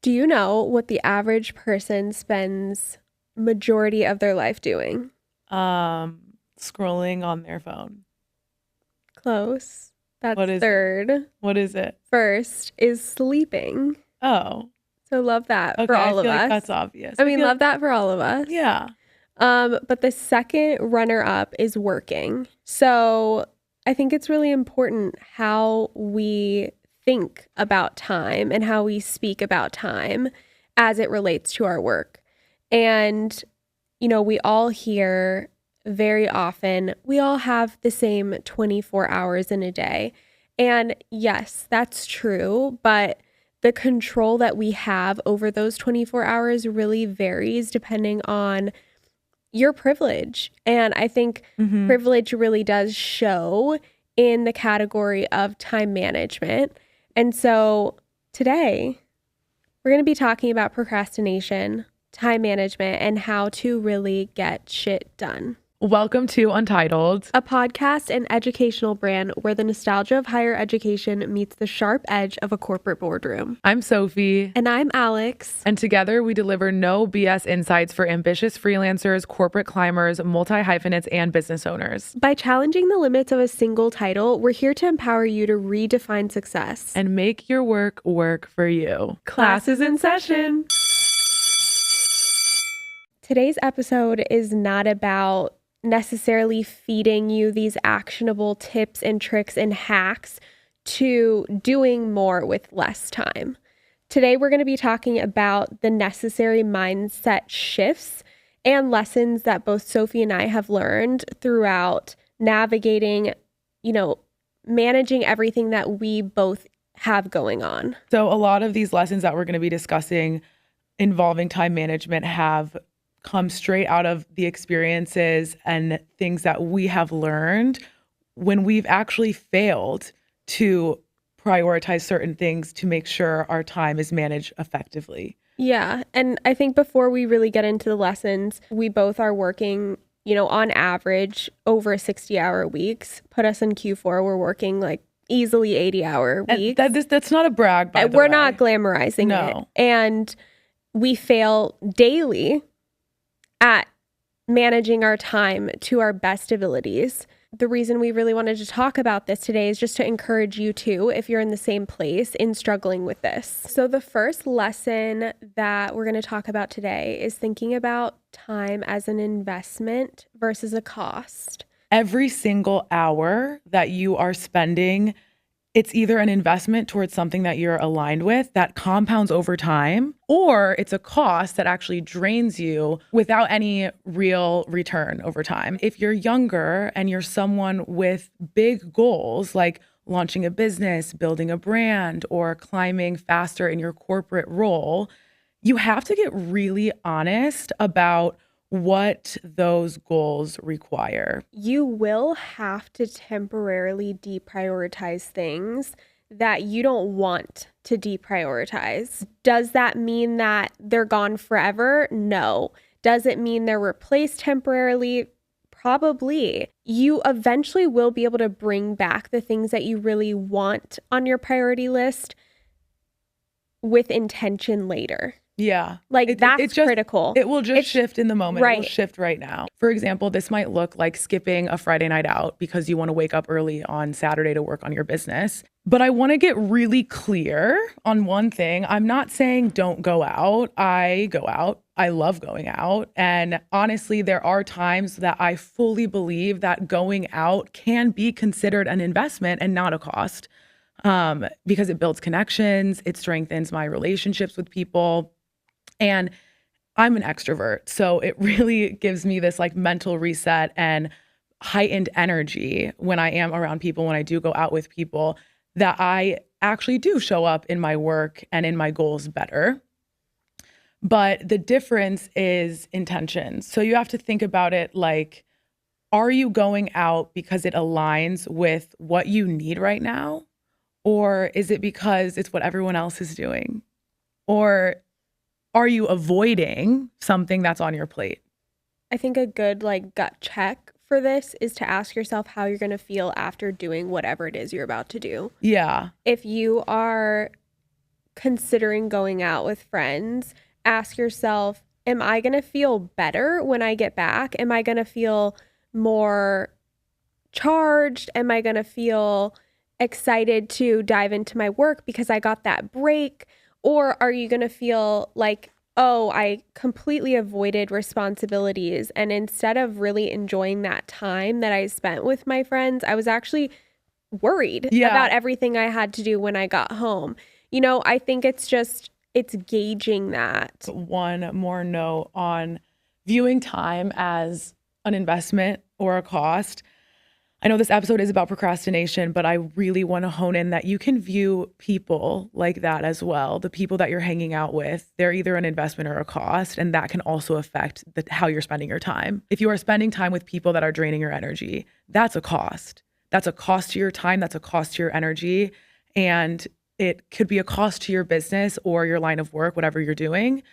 Do you know what the average person spends majority of their life doing? Scrolling on their phone. Close. What That's is it? third. What is it? First is sleeping. Oh, So love that for okay. I all of feel like us. that's obvious. I mean, love that for all of us. Yeah. But the second runner up is working. So I think it's really important how we think about time and how we speak about time as it relates to our work. And, we all hear very often, we all have the same 24 hours in a day. And yes, that's true, but the control that we have over those 24 hours really varies depending on your privilege. And I think Mm-hmm. privilege really does show in the category of time management. And so today we're going to be talking about procrastination, time management, and how to really get shit done. Welcome to Untitled. A podcast and educational brand where the nostalgia of higher education meets the sharp edge of a corporate boardroom. I'm Sophie. And I'm Alex. And together we deliver no BS insights for ambitious freelancers, corporate climbers, multi-hyphenates, and business owners. By challenging the limits of a single title, we're here to empower you to redefine success. And make your work work for you. Class is in session. Today's episode is not about necessarily feeding you these actionable tips and tricks and hacks to doing more with less time. Today, we're going to be talking about the necessary mindset shifts and lessons that both Sophie and I have learned throughout navigating, managing everything that we both have going on. So a lot of these lessons that we're going to be discussing involving time management have come straight out of the experiences and things that we have learned when we've actually failed to prioritize certain things to make sure our time is managed effectively. Yeah. And I think before we really get into the lessons, we both are working, on average over 60-hour weeks. Put us in Q4, we're working like easily 80-hour weeks. That's not a brag, by the way. We're not glamorizing it. And we fail daily at managing our time to our best abilities. The reason we really wanted to talk about this today is just to encourage you too, if you're in the same place in struggling with this. So the first lesson that we're going to talk about today is thinking about time as an investment versus a cost. Every single hour that you are spending, it's either an investment towards something that you're aligned with that compounds over time, or it's a cost that actually drains you without any real return over time. If you're younger and you're someone with big goals like launching a business, building a brand, or climbing faster in your corporate role, you have to get really honest about what those goals require. You will have to temporarily deprioritize things that you don't want to deprioritize. Does that mean that they're gone forever? No. Does it mean they're replaced temporarily? Probably. You eventually will be able to bring back the things that you really want on your priority list with intention later. Yeah. That's critical. It will just shift in the moment. Right. It will shift right now. For example, this might look like skipping a Friday night out because you want to wake up early on Saturday to work on your business. But I want to get really clear on one thing. I'm not saying don't go out. I go out. I love going out. And honestly, there are times that I fully believe that going out can be considered an investment and not a cost, because it builds connections. It strengthens my relationships with people. And I'm an extrovert, so it really gives me this like mental reset and heightened energy when I am around people, when I do go out with people, that I actually do show up in my work and in my goals better. But the difference is intentions. So you have to think about it like, are you going out because it aligns with what you need right now? Or is it because it's what everyone else is doing? Or are you avoiding something that's on your plate? I think a good gut check for this is to ask yourself how you're going to feel after doing whatever it is you're about to do. Yeah. If you are considering going out with friends, ask yourself, am I going to feel better when I get back? Am I going to feel more charged? Am I going to feel excited to dive into my work because I got that break? Or are you going to feel like, oh, I completely avoided responsibilities, and instead of really enjoying that time that I spent with my friends, I was actually worried about everything I had to do when I got home. I think it's gauging that. One more note on viewing time as an investment or a cost. I know this episode is about procrastination, but I really want to hone in that you can view people like that as well. The people that you're hanging out with, they're either an investment or a cost, and that can also affect how you're spending your time. If you are spending time with people that are draining your energy, that's a cost. That's a cost to your time. That's a cost to your energy. And it could be a cost to your business or your line of work, whatever you're doing.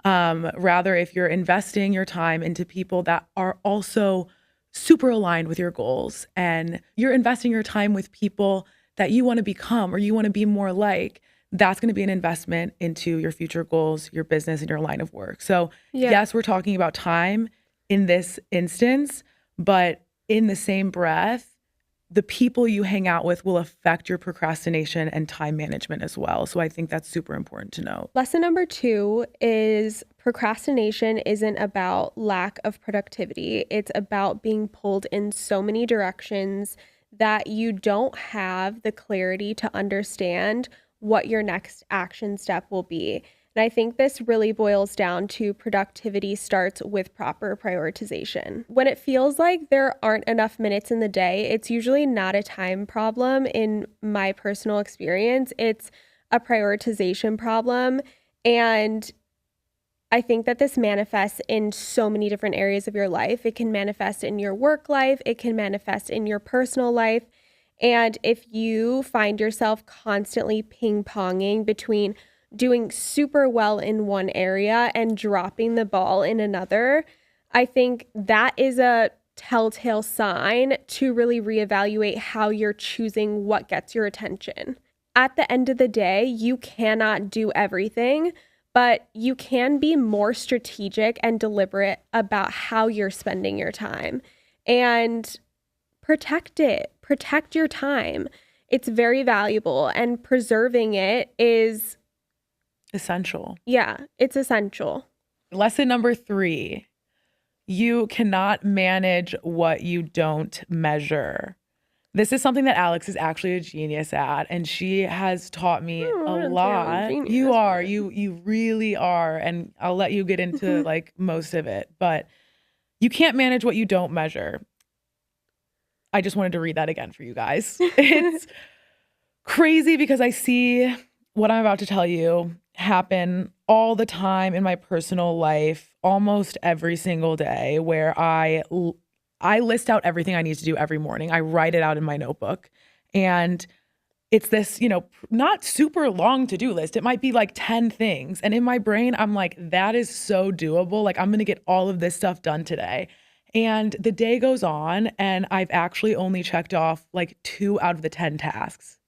Rather, if you're investing your time into people that are also super aligned with your goals, and you're investing your time with people that you want to become or you want to be more like, that's going to be an investment into your future goals, your business, and your line of work. So yes, we're talking about time in this instance, but in the same breath, the people you hang out with will affect your procrastination and time management as well. So I think that's super important to know. Lesson number 2 is procrastination isn't about lack of productivity. It's about being pulled in so many directions that you don't have the clarity to understand what your next action step will be. And I think this really boils down to productivity starts with proper prioritization. When it feels like there aren't enough minutes in the day, it's usually not a time problem in my personal experience. It's a prioritization problem. And I think that this manifests in so many different areas of your life. It can manifest in your work life. It can manifest in your personal life. And if you find yourself constantly ping-ponging between doing super well in one area and dropping the ball in another, I think that is a telltale sign to really reevaluate how you're choosing what gets your attention. At the end of the day, you cannot do everything, but you can be more strategic and deliberate about how you're spending your time, and protect it. Protect your time. It's very valuable, and preserving it is essential. Yeah, it's essential. Lesson number 3, you cannot manage what you don't measure. This is something that Alex is actually a genius at, and she has taught me a lot. You are, you really are, and I'll let you get into like most of it, but you can't manage what you don't measure. I just wanted to read that again for you guys. It's crazy because I see what I'm about to tell you happen all the time in my personal life, almost every single day, where I list out everything I need to do every morning. I write it out in my notebook, and it's this, not super long to-do list. It might be like 10 things. And in my brain, I'm like, that is so doable. Like, I'm going to get all of this stuff done today. And the day goes on, and I've actually only checked off like 2 out of the 10 tasks.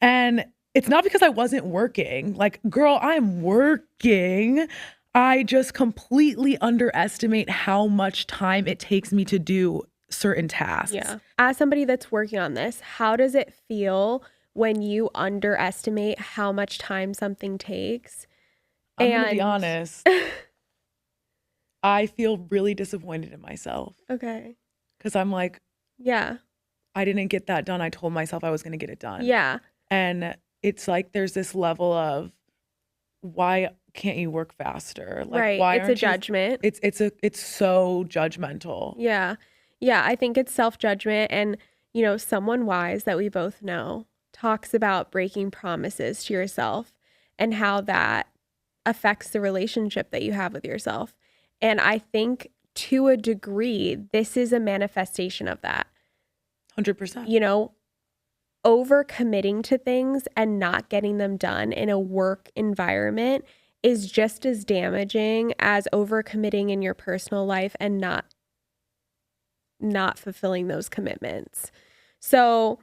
And it's not because I wasn't working. Like, girl, I'm working. I just completely underestimate how much time it takes me to do certain tasks. Yeah. As somebody that's working on this, how does it feel when you underestimate how much time something takes? I'm going to be honest. I feel really disappointed in myself. Okay. Because I'm like, yeah, I didn't get that done. I told myself I was going to get it done. Yeah. And it's like there's this level of, why can't you work faster? Like, right. Why it's a judgment. It's so judgmental. Yeah. Yeah. I think it's self-judgment. And, someone wise that we both know talks about breaking promises to yourself and how that affects the relationship that you have with yourself. And I think to a degree, this is a manifestation of that. 100%. Overcommitting to things and not getting them done in a work environment is just as damaging as overcommitting in your personal life and not fulfilling those commitments. So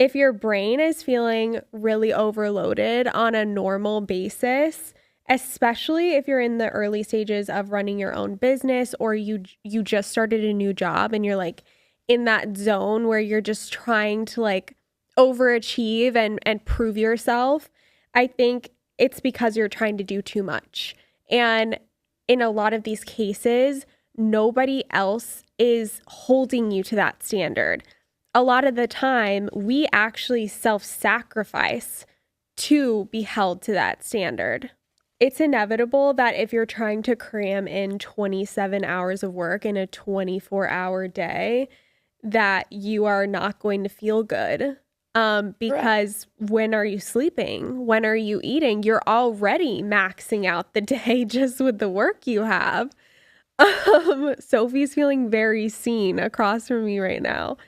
If your brain is feeling really overloaded on a normal basis, especially if you're in the early stages of running your own business, or you just started a new job and you're like in that zone where you're just trying to like overachieve and prove yourself, I think it's because you're trying to do too much. And in a lot of these cases, nobody else is holding you to that standard. A lot of the time, we actually self-sacrifice to be held to that standard. It's inevitable that if you're trying to cram in 27 hours of work in a 24-hour day, that you are not going to feel good. Because when are you sleeping? When are you eating? You're already maxing out the day just with the work you have. Sophie's feeling very seen across from me right now.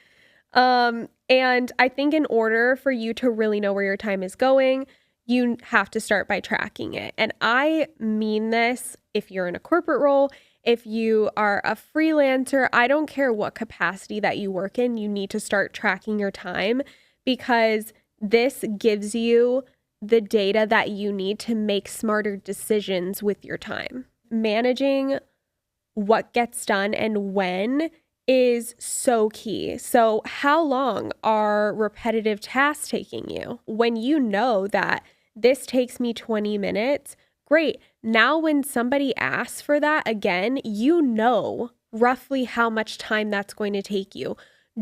And I think in order for you to really know where your time is going, you have to start by tracking it. And I mean this if you're in a corporate role, if you are a freelancer, I don't care what capacity that you work in, you need to start tracking your time, because this gives you the data that you need to make smarter decisions with your time. Managing what gets done and when is so key. So how long are repetitive tasks taking you? When you know that this takes me 20 minutes, great. Now when somebody asks for that again, you know roughly how much time that's going to take you.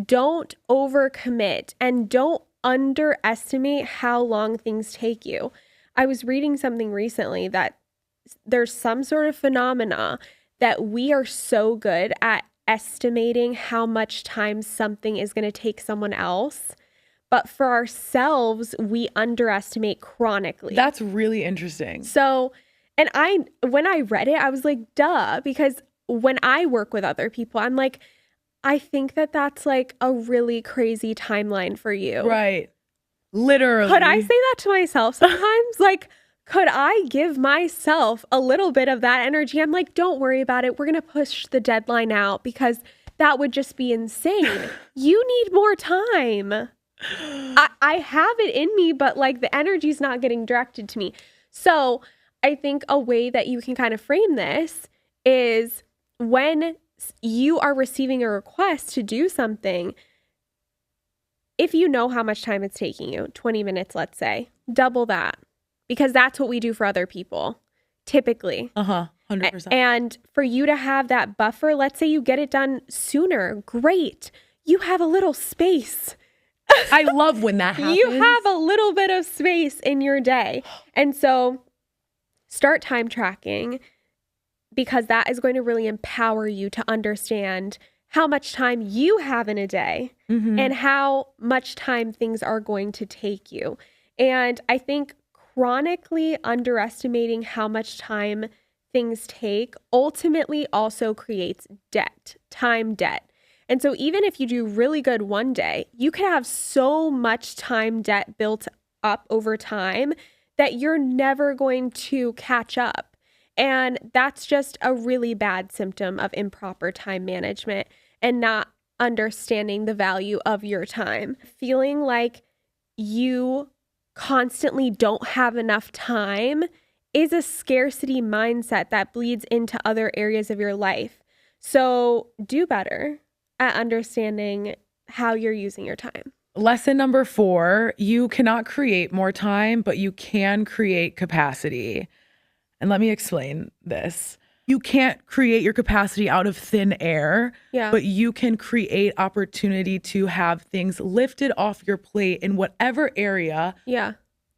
Don't overcommit and don't underestimate how long things take you. I was reading something recently that there's some sort of phenomena that we are so good at estimating how much time something is going to take someone else, but for ourselves, we underestimate chronically. That's really interesting. So, and when I read it, I was like, duh, because when I work with other people, I'm like, I think that that's like a really crazy timeline for you. Right. Literally. Could I say that to myself sometimes? Like, could I give myself a little bit of that energy? I'm like, don't worry about it. We're going to push the deadline out because that would just be insane. You need more time. I have it in me, but like the energy's not getting directed to me. So I think a way that you can kind of frame this is when you are receiving a request to do something, if you know how much time it's taking you, 20 minutes, let's say, double that. Because that's what we do for other people, typically. 100%. And for you to have that buffer, let's say you get it done sooner, great. You have a little space. I love when that happens. You have a little bit of space in your day. And so start time tracking, because that is going to really empower you to understand how much time you have in a day and how much time things are going to take you. And I think chronically underestimating how much time things take ultimately also creates debt, time debt. And so even if you do really good one day, you can have so much time debt built up over time that you're never going to catch up. And that's just a really bad symptom of improper time management and not understanding the value of your time. Feeling like you constantly don't have enough time is a scarcity mindset that bleeds into other areas of your life. So do better at understanding how you're using your time. Lesson number 4, you cannot create more time, but you can create capacity. And let me explain this. You can't create your capacity out of thin air, but you can create opportunity to have things lifted off your plate in whatever area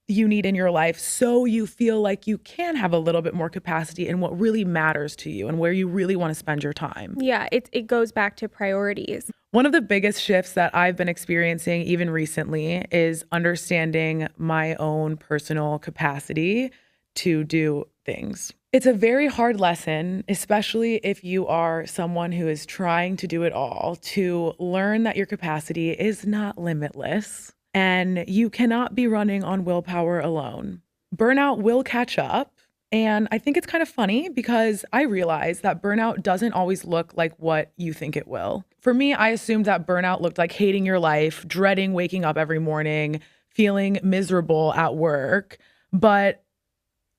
you need in your life, so you feel like you can have a little bit more capacity in what really matters to you and where you really want to spend your time. Yeah, it goes back to priorities. One of the biggest shifts that I've been experiencing even recently is understanding my own personal capacity to do things. It's a very hard lesson, especially if you are someone who is trying to do it all, to learn that your capacity is not limitless and you cannot be running on willpower alone. Burnout will catch up, And I think it's kind of funny because I realize that burnout doesn't always look like what you think it will. For me, I assumed that burnout looked like hating your life, dreading waking up every morning, feeling miserable at work. But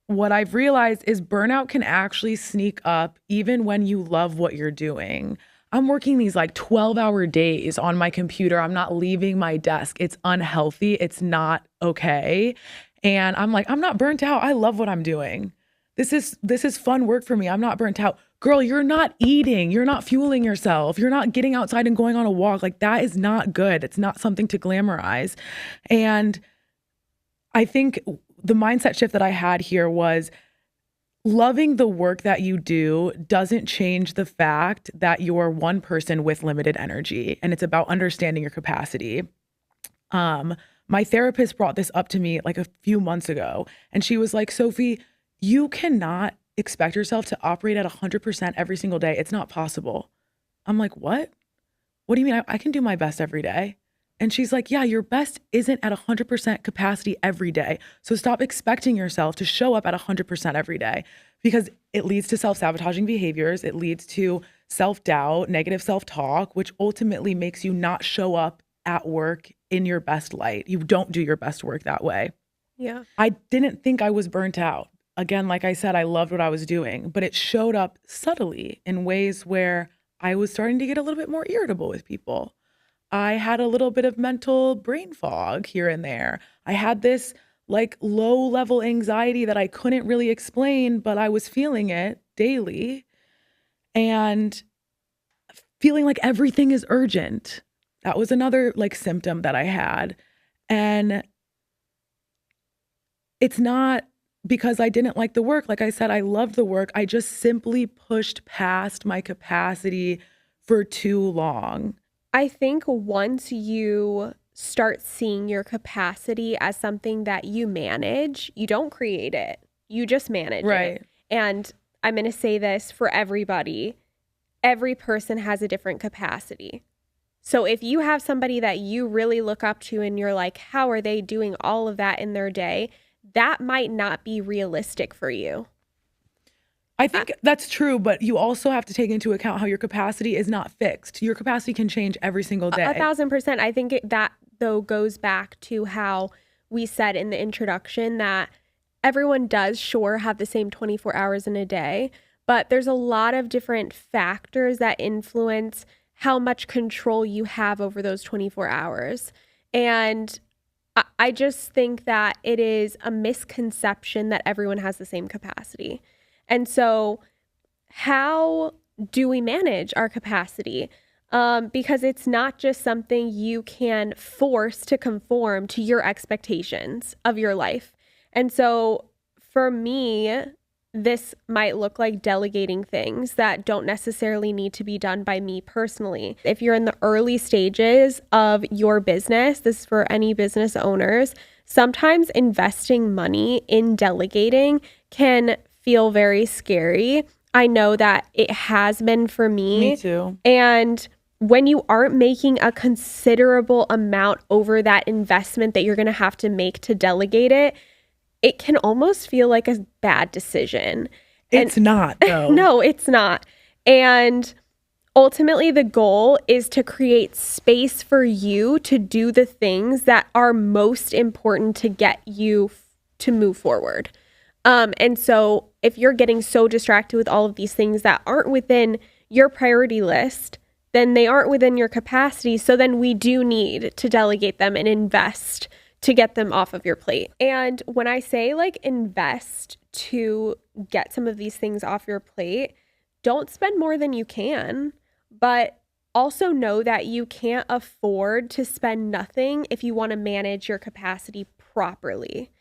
what I've realized is burnout can actually sneak up even when you love what you're doing. I'm working these like 12-hour days on my computer. I'm not leaving my desk. It's unhealthy. It's not okay. And I'm like, I'm not burnt out. I love what I'm doing. This is fun work for me. I'm not burnt out. Girl, you're not eating. You're not fueling yourself. You're not getting outside and going on a walk. Like that is not good. It's not something to glamorize. And I think the mindset shift that I had here was loving the work that you do doesn't change the fact that you're one person with limited energy, and it's about understanding your capacity. My therapist brought this up to me like a few months ago, and she was like, Sophie, you cannot expect yourself to operate at 100% every single day. It's not possible. I'm like, what? What do you mean? I can do my best every day. And she's like, yeah, your best isn't at 100% capacity every day. So stop expecting yourself to show up at 100% every day, because it leads to self-sabotaging behaviors. It leads to self-doubt, negative self-talk, which ultimately makes you not show up at work in your best light. You don't do your best work that way. Yeah. I didn't think I was burnt out. Again, like I said, I loved what I was doing, but it showed up subtly in ways where I was starting to get a little bit more irritable with people. I had a little bit of mental brain fog here and there. I had this like low level anxiety that I couldn't really explain, but I was feeling it daily and feeling like everything is urgent. That was another like symptom that I had. And it's not because I didn't like the work. Like I said, I loved the work. I just simply pushed past my capacity for too long. I think once you start seeing your capacity as something that you manage, you don't create it. You just manage Right. it. And I'm going to say this for everybody. Every person has a different capacity. So if you have somebody that you really look up to and you're like, how are they doing all of that in their day? That might not be realistic for you. I think that's true, but you also have to take into account how your capacity is not fixed. Your capacity can change every single day. 1,000%. I think that though goes back to how we said in the introduction that everyone does sure have the same 24 hours in a day, but there's a lot of different factors that influence how much control you have over those 24 hours. And I just think that it is a misconception that everyone has the same capacity. And so how do we manage our capacity? Because it's not just something you can force to conform to your expectations of your life. And so for me, this might look like delegating things that don't necessarily need to be done by me personally. If you're in the early stages of your business, this is for any business owners, sometimes investing money in delegating can feel very scary. I know that it has been for me. Me too. And when you aren't making a considerable amount over that investment that you're going to have to make to delegate it, it can almost feel like a bad decision. It's not, though. No, it's not. And ultimately, the goal is to create space for you to do the things that are most important to get you to move forward. And so if you're getting so distracted with all of these things that aren't within your priority list, then they aren't within your capacity. So then we do need to delegate them and invest to get them off of your plate. And when I say like invest to get some of these things off your plate, don't spend more than you can, but also know that you can't afford to spend nothing if you want to manage your capacity properly.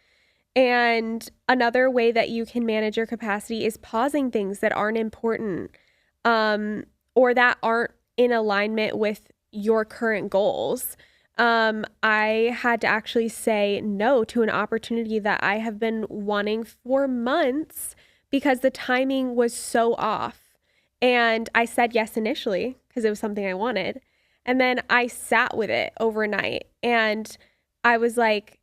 And another way that you can manage your capacity is pausing things that aren't important, or that aren't in alignment with your current goals. I had to actually say no to an opportunity that I have been wanting for months because the timing was so off. And I said yes initially because it was something I wanted. And then I sat with it overnight and I was like,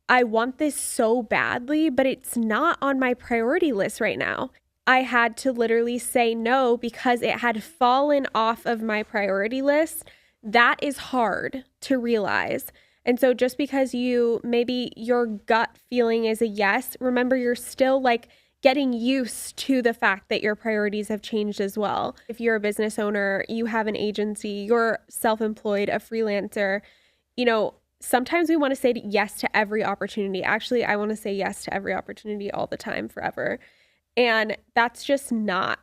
I want this so badly, but it's not on my priority list right now. I had to literally say no because it had fallen off of my priority list. That is hard to realize. And so just because maybe your gut feeling is a yes, remember you're still like getting used to the fact that your priorities have changed as well. If you're a business owner, you have an agency, you're self-employed, a freelancer, sometimes we want to say yes to every opportunity. Actually, I want to say yes to every opportunity all the time, forever. And that's just not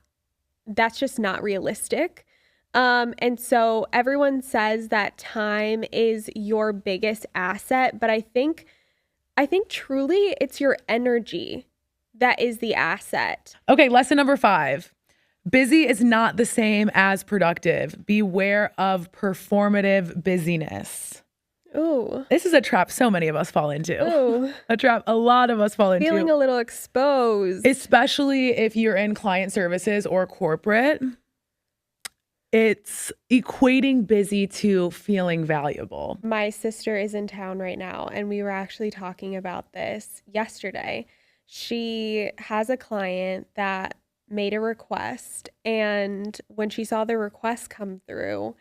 realistic. And so everyone says that time is your biggest asset, but I think truly it's your energy that is the asset. Okay, lesson number 5. Busy is not the same as productive. Beware of performative busyness. Ooh. This is a trap so many of us fall into. Ooh. A trap a lot of us fall into. Feeling a little exposed. Especially if you're in client services or corporate. It's equating busy to feeling valuable. My sister is in town right now, and we were actually talking about this yesterday. She has a client that made a request, and when she saw the request come through,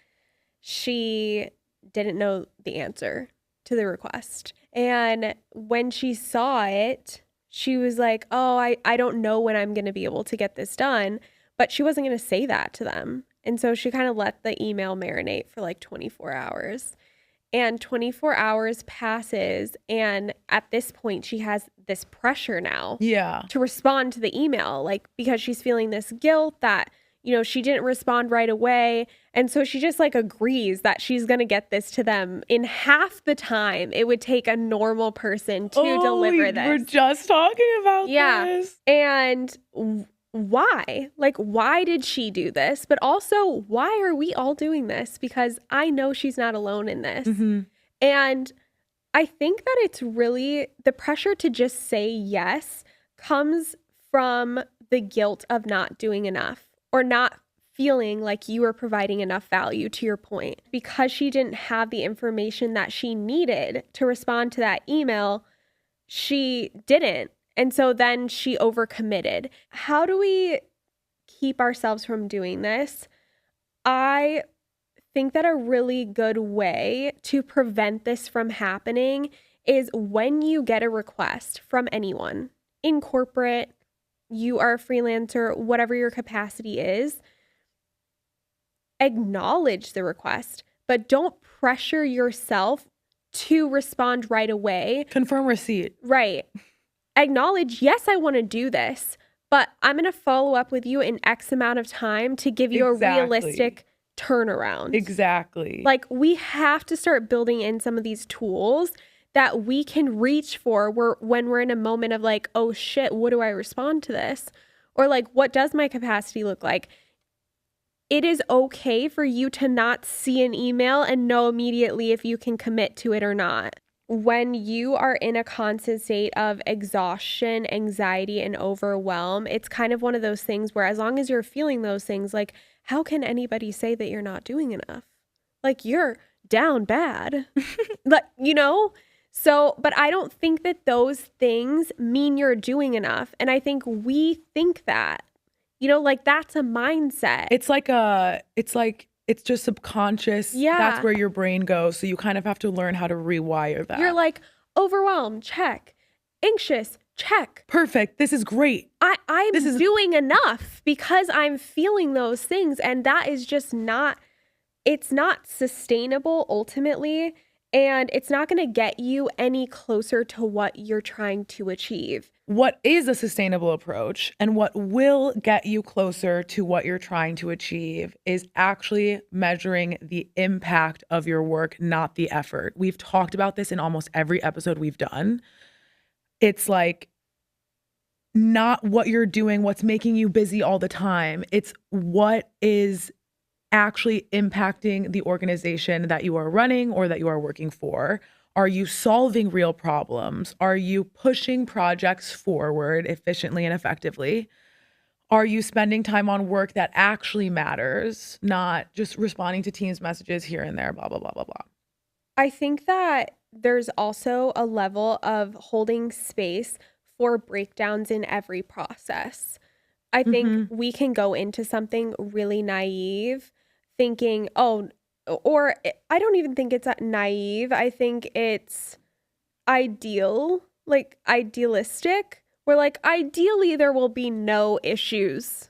she didn't know the answer to the request. And when she saw it, she was like, oh, I don't know when I'm going to be able to get this done. But she wasn't going to say that to them. And so she kind of let the email marinate for like 24 hours. And 24 hours passes. And at this point, she has this pressure now to respond to the email, like because she's feeling this guilt that, she didn't respond right away. And so she just like agrees that she's going to get this to them in half the time it would take a normal person to deliver this. We're just talking about this. And why? Like, why did she do this? But also, why are we all doing this? Because I know she's not alone in this. Mm-hmm. And I think that it's really the pressure to just say yes comes from the guilt of not doing enough or not feeling like you are providing enough value, to your point. Because she didn't have the information that she needed to respond to that email, she didn't. And so then she overcommitted. How do we keep ourselves from doing this? I think that a really good way to prevent this from happening is when you get a request from anyone in corporate, you are a freelancer, whatever your capacity is, acknowledge the request, but don't pressure yourself to respond right away. Confirm receipt. Right. Acknowledge, yes, I want to do this, but I'm going to follow up with you in X amount of time to give you a realistic turnaround. Exactly. Like, we have to start building in some of these tools that we can reach for when we're in a moment of like, oh shit, what do I respond to this? Or like, what does my capacity look like? It is okay for you to not see an email and know immediately if you can commit to it or not. When you are in a constant state of exhaustion, anxiety, and overwhelm, it's kind of one of those things where as long as you're feeling those things, like, how can anybody say that you're not doing enough? Like, you're down bad. Like, So, but I don't think that those things mean you're doing enough. And I think we think that, like that's a mindset. It's just subconscious. Yeah. That's where your brain goes. So you kind of have to learn how to rewire that. You're like, overwhelmed, check. Anxious, check. Perfect. This is great. I'm doing enough because I'm feeling those things. And that is just it's not sustainable ultimately. And it's not going to get you any closer to what you're trying to achieve. What is a sustainable approach and what will get you closer to what you're trying to achieve is actually measuring the impact of your work, not the effort. We've talked about this in almost every episode we've done. It's like not what you're doing, what's making you busy all the time. It's what is actually impacting the organization that you are running or that you are working for. Are you solving real problems? Are you pushing projects forward efficiently and effectively? Are you spending time on work that actually matters, not just responding to Teams messages here and there, blah, blah, blah, blah, blah. I think that there's also a level of holding space for breakdowns in every process. I think Mm-hmm. we can go into something really naive thinking, oh, or I don't even think it's naive. I think it's idealistic. Where like ideally there will be no issues.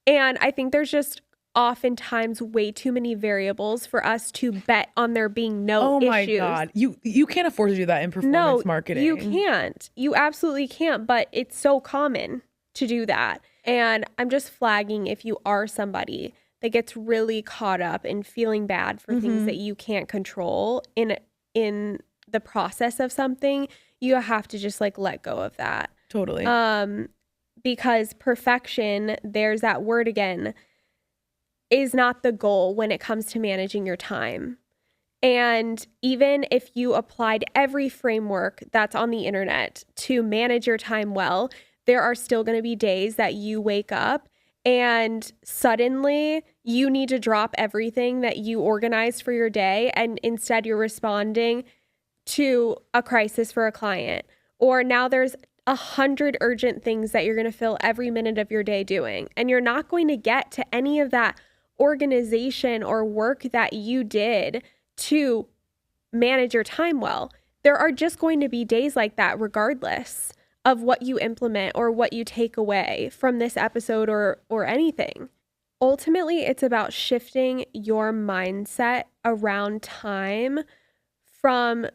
And I think there's just oftentimes way too many variables for us to bet on there being no Oh my issues. God. You can't afford to do that in No, performance marketing. you can't. You absolutely can't, but it's so common to do that. And I'm just flagging if you are somebody that gets really caught up in feeling bad for things that you can't control in the process of something, you have to just like let go of that. Totally. Because perfection, there's that word again, is not the goal when it comes to managing your time. And even if you applied every framework that's on the internet to manage your time well, there are still going to be days that you wake up and suddenly you need to drop everything that you organized for your day. And instead you're responding to a crisis for a client. Or now there's 100 urgent things that you're going to fill every minute of your day doing. And you're not going to get to any of that organization or work that you did to manage your time well. There are just going to be days like that, regardless of what you implement or what you take away from this episode or anything. Ultimately, it's about shifting your mindset around time from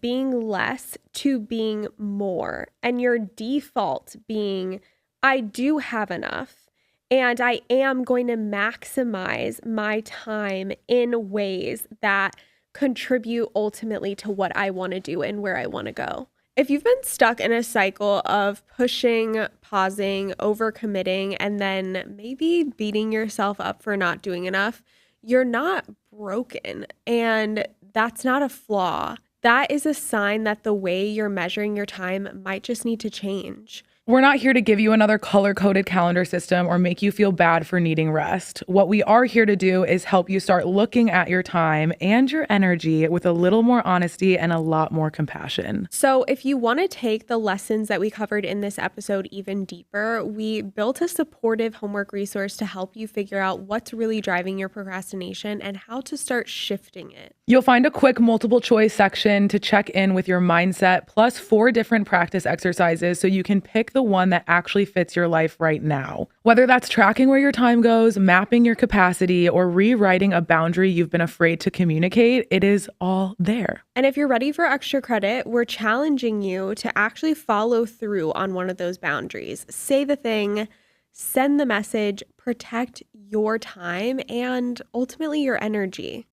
being less to being more, and your default being, I do have enough. And I am going to maximize my time in ways that contribute ultimately to what I want to do and where I want to go. If you've been stuck in a cycle of pushing, pausing, overcommitting, and then maybe beating yourself up for not doing enough, you're not broken. And that's not a flaw. That is a sign that the way you're measuring your time might just need to change. We're not here to give you another color-coded calendar system or make you feel bad for needing rest. What we are here to do is help you start looking at your time and your energy with a little more honesty and a lot more compassion. So if you want to take the lessons that we covered in this episode even deeper, we built a supportive homework resource to help you figure out what's really driving your procrastination and how to start shifting it. You'll find a quick multiple choice section to check in with your mindset, plus 4 different practice exercises so you can pick the one that actually fits your life right now. Whether that's tracking where your time goes, mapping your capacity, or rewriting a boundary you've been afraid to communicate, it is all there. And if you're ready for extra credit, we're challenging you to actually follow through on one of those boundaries. Say the thing, send the message, protect your time, and ultimately your energy.